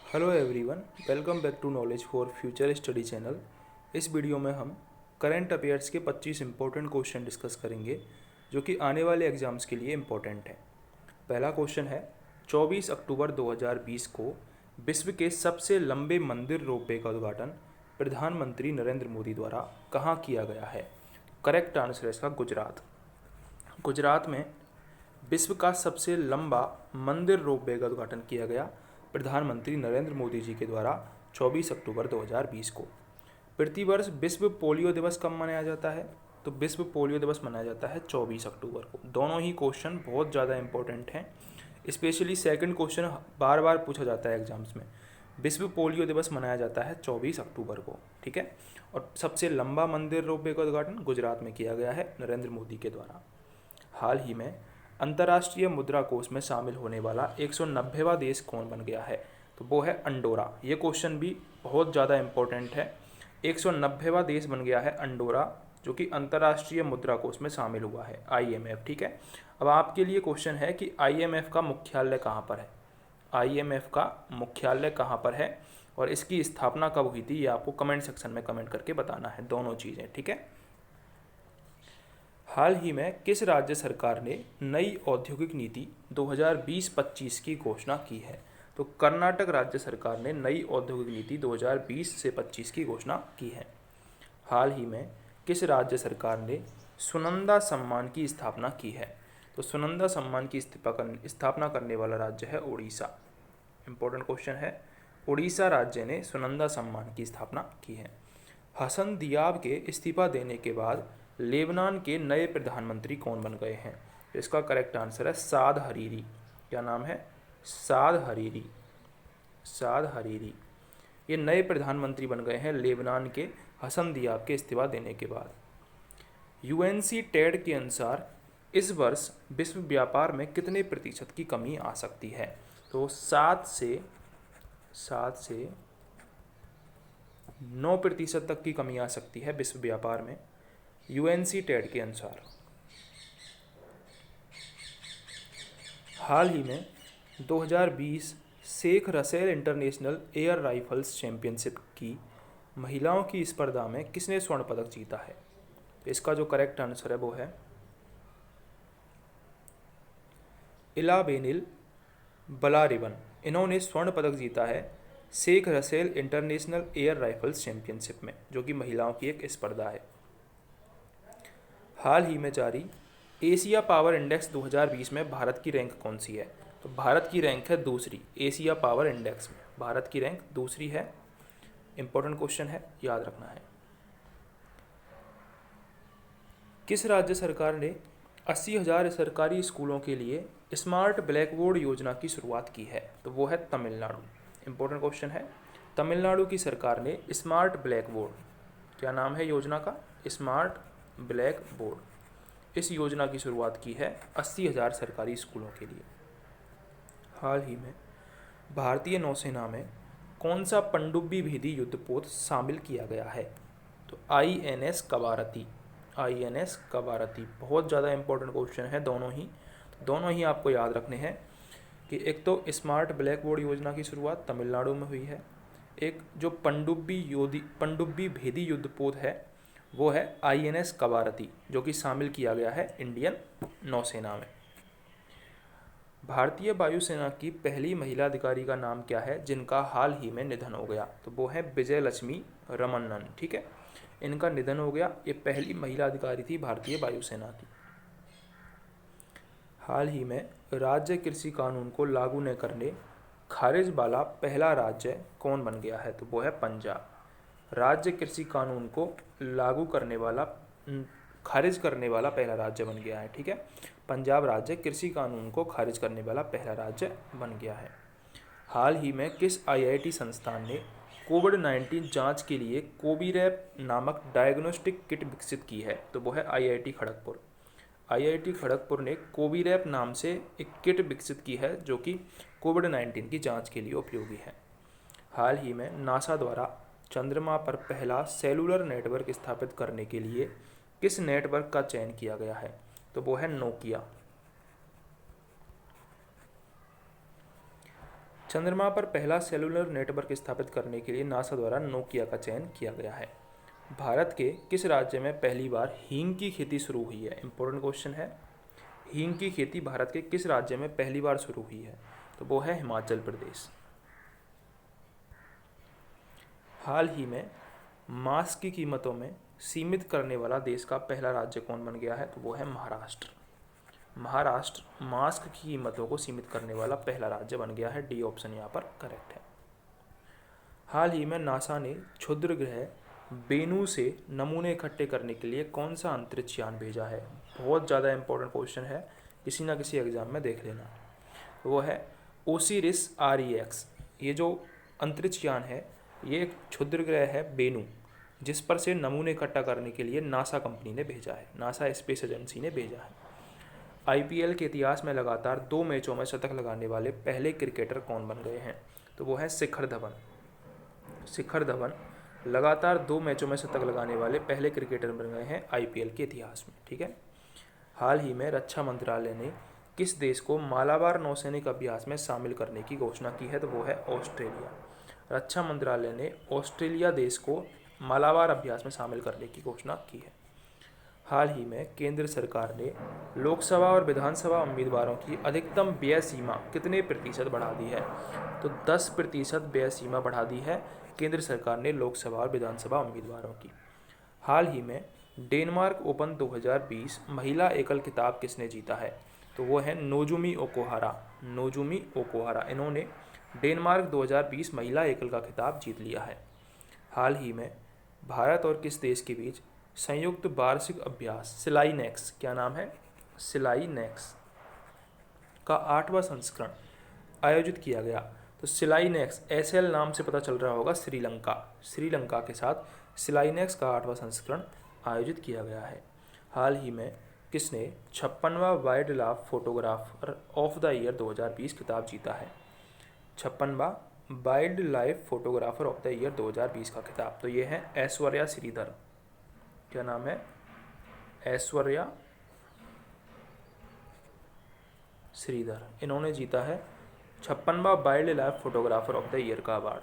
Hello everyone, welcome back to knowledge for future study channel. इस video में हम current affairs के 25 important question discuss करेंगे जो कि आने वाले एग्जाम्स के लिए इम्पोर्टेंट है। पहला क्वेश्चन है, 24 अक्टूबर 2020 को विश्व के सबसे लंबे मंदिर रोपवे का उद्घाटन प्रधानमंत्री नरेंद्र मोदी द्वारा कहाँ किया गया है? करेक्ट आंसर है इसका गुजरात। गुजरात में विश्व का सबसे लंबा मंदिर रोपवे का उद्घाटन किया गया प्रधानमंत्री नरेंद्र मोदी जी के द्वारा 24 अक्टूबर 2020 को। प्रतिवर्ष विश्व पोलियो दिवस कब मनाया जाता है? तो विश्व पोलियो दिवस मनाया जाता है 24 अक्टूबर को। दोनों ही क्वेश्चन बहुत ज़्यादा इंपॉर्टेंट हैं। स्पेशली सेकंड क्वेश्चन बार बार पूछा जाता है एग्जाम्स में। विश्व पोलियो दिवस मनाया जाता है 24 अक्टूबर को, ठीक है। और सबसे लंबा मंदिर रोपवे का उद्घाटन गुजरात में किया गया है नरेंद्र मोदी के द्वारा। हाल ही में अंतर्राष्ट्रीय मुद्रा कोष में शामिल होने वाला 190वां देश कौन बन गया है? तो वो है अंडोरा। ये क्वेश्चन भी बहुत ज़्यादा इंपॉर्टेंट है। 190वां देश बन गया है अंडोरा, जो कि अंतर्राष्ट्रीय मुद्रा कोष में शामिल हुआ है, IMF, ठीक है। अब आपके लिए क्वेश्चन है कि IMF का मुख्यालय कहाँ पर है? IMF का मुख्यालय कहाँ पर है और इसकी स्थापना कब हुई थी, ये आपको कमेंट सेक्शन में कमेंट करके बताना है, दोनों चीज़ें, ठीक है। हाल ही में किस राज्य सरकार ने नई औद्योगिक नीति 2020-25 की घोषणा की है? तो कर्नाटक राज्य सरकार ने नई औद्योगिक नीति 2020 से 25 की घोषणा की है। हाल ही में किस राज्य सरकार ने सुनंदा सम्मान की स्थापना की है? तो सुनंदा सम्मान की स्थापना करने वाला राज्य है उड़ीसा। इंपॉर्टेंट क्वेश्चन है, उड़ीसा राज्य ने सुनंदा सम्मान की स्थापना की है। हसन दियाब के इस्तीफा देने के बाद लेबनान के नए प्रधानमंत्री कौन बन गए हैं? इसका करेक्ट आंसर है साद हरीरी। क्या नाम है? साद हरीरी। साद हरीरी ये नए प्रधानमंत्री बन गए हैं लेबनान के हसन दियाब के इस्तीफा देने के बाद। यूएनसी टेड के अनुसार इस वर्ष विश्व व्यापार में कितने प्रतिशत की कमी आ सकती है? तो 7 से 9% तक की कमी आ सकती है विश्व व्यापार में, यूएनसी टेड के अनुसार। हाल ही में 2020 Sheikh Russel international air rifles championship की महिलाओं की स्पर्धा में किसने स्वर्ण पदक जीता है? तो इसका जो करेक्ट आंसर है वो है इलाबेनिल बलारिवन। इन्होंने स्वर्ण पदक जीता है Sheikh Russel international air rifles championship में, जो कि महिलाओं की एक स्पर्धा है। हाल ही में जारी एशिया पावर इंडेक्स 2020 में भारत की रैंक कौन सी है? तो भारत की रैंक है दूसरी। एशिया पावर इंडेक्स में भारत की रैंक दूसरी है। इंपॉर्टेंट क्वेश्चन है, याद रखना है। किस राज्य सरकार ने 80,000 सरकारी स्कूलों के लिए स्मार्ट ब्लैक बोर्ड योजना की शुरुआत की है? तो वो है तमिलनाडु। इंपॉर्टेंट क्वेश्चन है, तमिलनाडु की सरकार ने स्मार्ट ब्लैक बोर्ड, क्या नाम है योजना का? स्मार्ट ब्लैक बोर्ड, इस योजना की शुरुआत की है 80,000 सरकारी स्कूलों के लिए। हाल ही में भारतीय नौसेना में कौन सा पनडुब्बी भेदी युद्धपोत शामिल किया गया है? तो INS कवारती। INS कवारती बहुत ज़्यादा इंपॉर्टेंट क्वेश्चन है, दोनों ही आपको याद रखने हैं कि एक तो स्मार्ट ब्लैक बोर्ड योजना की शुरुआत तमिलनाडु में हुई है, एक जो पनडुब्बी भेदी युद्धपोत है वो है INS कवारती, जो कि शामिल किया गया है इंडियन नौसेना में। भारतीय वायुसेना की पहली महिला अधिकारी का नाम क्या है जिनका हाल ही में निधन हो गया? तो वो है विजय लक्ष्मी रमन्नन, ठीक है। इनका निधन हो गया, ये पहली महिला अधिकारी थी भारतीय वायुसेना की। हाल ही में राज्य कृषि कानून को लागू न करने खारिज वाला पहला राज्य कौन बन गया है? तो वो है पंजाब। राज्य कृषि कानून को लागू करने वाला खारिज करने वाला पहला राज्य बन गया है, ठीक है। पंजाब राज्य कृषि कानून को खारिज करने वाला पहला राज्य बन गया है। हाल ही में किस IIT संस्थान ने कोविड-19 जांच के लिए कोविरैप नामक डायग्नोस्टिक किट विकसित की है? तो वो है IIT खड़गपुर। IIT खड़गपुर ने कोविरैप नाम से एक किट विकसित की है जो कि कोविड-19 की जांच के लिए उपयोगी है। हाल ही में नासा द्वारा चंद्रमा पर पहला सेलुलर नेटवर्क स्थापित करने के लिए किस नेटवर्क का चयन किया गया है? तो वो है नोकिया। चंद्रमा पर पहला सेलुलर नेटवर्क स्थापित करने के लिए नासा द्वारा नोकिया का चयन किया गया है। भारत के किस राज्य में पहली बार हींग की खेती शुरू हुई है? इंपॉर्टेंट क्वेश्चन है। हींग की खेती भारत के किस राज्य में पहली बार शुरू हुई है? तो वो है हिमाचल प्रदेश। हाल ही में मांस की कीमतों में सीमित करने वाला देश का पहला राज्य कौन बन गया है? तो वो है महाराष्ट्र। महाराष्ट्र मांस की कीमतों को सीमित करने वाला पहला राज्य बन गया है। डी ऑप्शन यहाँ पर करेक्ट है। हाल ही में नासा ने क्षुद्र ग्रह बेनू से नमूने इकट्ठे करने के लिए कौन सा अंतरिक्ष यान भेजा है? बहुत ज़्यादा इंपॉर्टेंट क्वेश्चन है, किसी ना किसी एग्जाम में देख लेना। वो है ओसिरिस REX। ये जो अंतरिक्ष यान है ये एक क्षुद्र ग्रह है बेनू, जिस पर से नमूने इकट्ठा करने के लिए नासा कंपनी ने भेजा है, नासा स्पेस एजेंसी ने भेजा है। IPL के इतिहास में लगातार 2 मैचों में शतक लगाने वाले पहले क्रिकेटर कौन बन गए हैं? तो वो है शिखर धवन। शिखर धवन लगातार 2 मैचों में शतक लगाने वाले पहले क्रिकेटर बन गए हैं IPL के इतिहास में। ठीक है। हाल ही में रक्षा मंत्रालय ने किस देश को मालाबार नौसैनिक अभ्यास में शामिल करने की घोषणा की है? तो वो है ऑस्ट्रेलिया। रक्षा मंत्रालय ने ऑस्ट्रेलिया देश को मालाबार अभ्यास में शामिल करने की घोषणा की है। हाल ही में केंद्र सरकार ने लोकसभा और विधानसभा उम्मीदवारों की अधिकतम व्यय सीमा कितने प्रतिशत बढ़ा दी है? तो 10% व्यय सीमा बढ़ा दी है केंद्र सरकार ने लोकसभा और विधानसभा उम्मीदवारों की। हाल ही में डेनमार्क ओपन 2020 महिला एकल खिताब किसने जीता है? तो वो है नोजुमी ओकुहारा। नोजुमी ओकुहारा, इन्होंने डेनमार्क 2020 महिला एकल का खिताब जीत लिया है। हाल ही में भारत और किस देश के बीच संयुक्त वार्षिक अभ्यास सिलाइनेक्स, क्या नाम है? सिलाइनेक्स का 8वां संस्करण आयोजित किया गया। तो सिलाइनेक्स SL नाम से पता चल रहा होगा श्रीलंका। श्रीलंका के साथ सिलाइनेक्स का 8वां संस्करण आयोजित किया गया है। हाल ही में किसने 56वां wildlife photographer of the year 2020 खिताब जीता है? 56वां wildlife photographer of the year 2020 का खिताब, तो ये है ऐश्वर्या श्रीधर। क्या नाम है? ऐश्वर्या श्रीधर। इन्होंने जीता है 56वां wildlife photographer of the year का अवार्ड।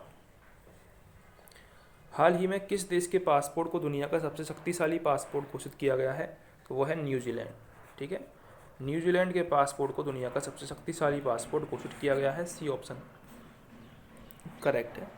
हाल ही में किस देश के पासपोर्ट को दुनिया का सबसे शक्तिशाली पासपोर्ट घोषित किया गया है? तो वो है न्यूजीलैंड। ठीक है, न्यूजीलैंड के पासपोर्ट को दुनिया का सबसे शक्तिशाली पासपोर्ट घोषित किया गया है। C ऑप्शन करेक्ट है।